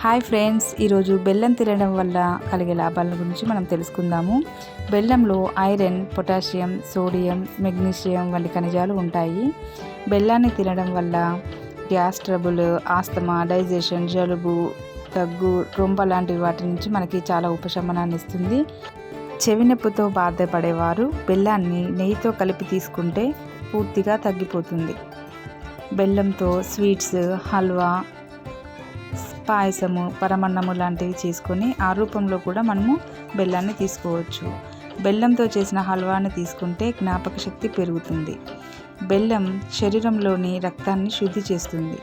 Hi friends, ఈరోజు బెల్లం తినడం వల్ల కలిగే లాభాల గురించి మనం తెలుసుకుందాము. బెల్లంలో ఐరన్, పొటాషియం, సోడియం, మెగ్నీషియం వంటి ఖనిజాలు ఉంటాయి. బెల్లాన్ని తినడం వల్ల గ్యాస్ ట్రబుల్, ఆస్తమా, డైజెషన్, జలుబు, దగ్గు, రొంప లాంటి వాటి నుంచి మనకి చాలా ఉపశమనాన్ని ఇస్తుంది. చెవి నొప్పితో బాధపడేవారు బెల్లాన్ని నెయ్యితో కలిపి తీసుకుంటే పూర్తిగా తగ్గిపోతుంది. బెల్లంతో స్వీట్స్, హల్వా, పాయసము, పరమన్నము లాంటివి చేసుకొని ఆ రూపంలో కూడా మనము బెల్లాన్ని తీసుకోవచ్చు. బెల్లంతో చేసిన హల్వాని తీసుకుంటే జ్ఞాపక శక్తి పెరుగుతుంది. బెల్లం శరీరంలోని రక్తాన్ని శుద్ధి చేస్తుంది.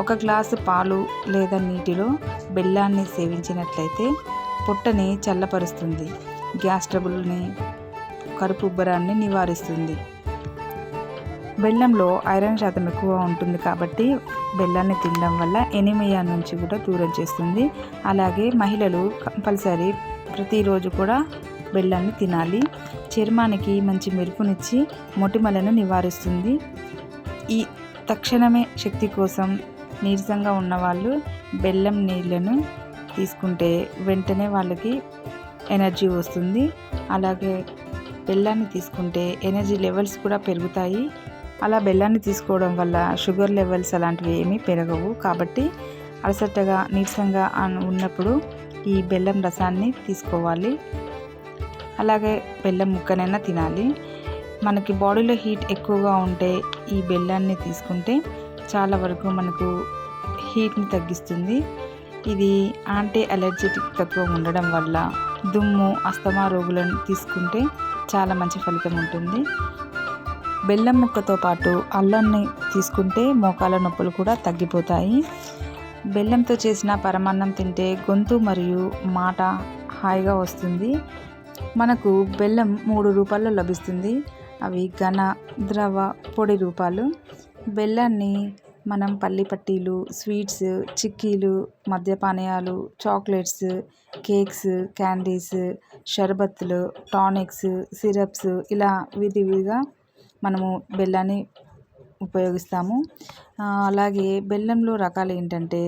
ఒక గ్లాసు పాలు లేదా నీటిలో బెల్లాన్ని సేవించినట్లయితే పొట్టని చల్లపరుస్తుంది. గ్యాస్ ట్రబుల్ని, కడుపు ఉబ్బరాన్ని నివారిస్తుంది. బెల్లంలో ఐరన్ శాతం ఎక్కువ ఉంటుంది కాబట్టి బెల్లాన్ని తినడం వల్ల ఎనీమియా నుంచి కూడా దూరం చేస్తుంది. అలాగే మహిళలు కంపల్సరీ ప్రతిరోజు కూడా బెల్లాన్ని తినాలి. చర్మానికి మంచి మెరుపునిచ్చి మొటిమలను నివారిస్తుంది. ఈ తక్షణమే శక్తి కోసం నీరసంగా ఉన్నవాళ్ళు బెల్లం నీళ్ళను తీసుకుంటే వెంటనే వాళ్ళకి ఎనర్జీ వస్తుంది. అలాగే బెల్లాన్ని తీసుకుంటే ఎనర్జీ లెవెల్స్ కూడా పెరుగుతాయి. అలా బెల్లాన్ని తీసుకోవడం వల్ల షుగర్ లెవెల్స్ అలాంటివి ఏమీ పెరగవు. కాబట్టి అలసటగా, నీరసంగా ఉన్నప్పుడు ఈ బెల్లం రసాన్ని తీసుకోవాలి. అలాగే బెల్లం ముక్కనైనా తినాలి. మనకి బాడీలో హీట్ ఎక్కువగా ఉంటే ఈ బెల్లాన్ని తీసుకుంటే చాలా వరకు మనకు హీట్ని తగ్గిస్తుంది. ఇది యాంటీ అలర్జెటిక్ తత్వం ఉండడం వల్ల దుమ్ము, ఆస్తమా రోగులను తీసుకుంటే చాలా మంచి ఫలితం ఉంటుంది. బెల్లం ముక్కతో పాటు అల్లాన్ని తీసుకుంటే మోకాల నొప్పులు కూడా తగ్గిపోతాయి. బెల్లంతో చేసిన పరమాన్నం తింటే గొంతు మరియు మాట హాయిగా వస్తుంది. మనకు బెల్లం 3 రూపాల్లో లభిస్తుంది. అవి ఘన, ద్రవ, పొడి రూపాలు. బెల్లాన్ని మనం పల్లి పట్టీలు, స్వీట్స్, చిక్కీలు, మద్యపానీయాలు, చాక్లెట్స్, కేక్స్, క్యాండీస్, షర్బత్తులు, టానిక్స్, సిరప్స్ ఇలా విధివిధిగా మనము బెల్లాన్ని ఉపయోగిస్తాము. అలాగే బెల్లంలో రకాలు ఏంటంటే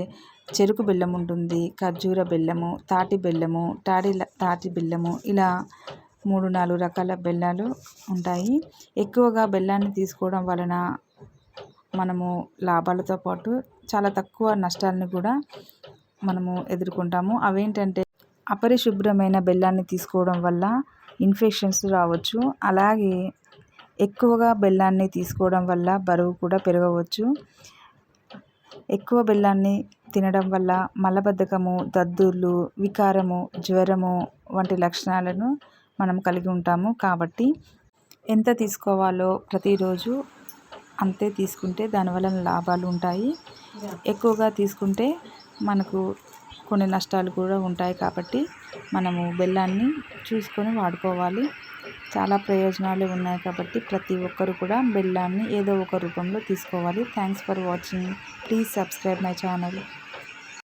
చెరుకు బెల్లం ఉంటుంది, ఖర్జూర బెల్లము, తాటి బెల్లము, తాటి బెల్లము ఇలా 3-4 రకాల బెల్లాలు ఉంటాయి. ఎక్కువగా బెల్లాన్ని తీసుకోవడం వలన మనము లాభాలతో పాటు చాలా తక్కువ నష్టాలను కూడా మనము ఎదుర్కొంటాము. అవేంటంటే అపరిశుభ్రమైన బెల్లాన్ని తీసుకోవడం వల్ల ఇన్ఫెక్షన్స్ రావచ్చు. అలాగే ఎక్కువగా బెల్లాన్ని తీసుకోవడం వల్ల బరువు కూడా పెరగవచ్చు. ఎక్కువ బెల్లాన్ని తినడం వల్ల మలబద్ధకము, దద్దుర్లు, వికారము, జ్వరము వంటి లక్షణాలను మనం కలిగి ఉంటాము. కాబట్టి ఎంత తీసుకోవాలో ప్రతిరోజు అంతే తీసుకుంటే దానివల్ల లాభాలు ఉంటాయి. ఎక్కువగా తీసుకుంటే మనకు కొన్ని నష్టాలు కూడా ఉంటాయి. కాబట్టి మనము బెల్లాన్ని చూసుకొని వాడుకోవాలి. చాలా ప్రయోజనాలు ఉన్నాయి కాబట్టి ప్రతి ఒక్కరు కూడా బెల్లాన్ని ఏదో ఒక రూపంలో తీసుకోవాలి. Thanks for watching. Please subscribe my channel.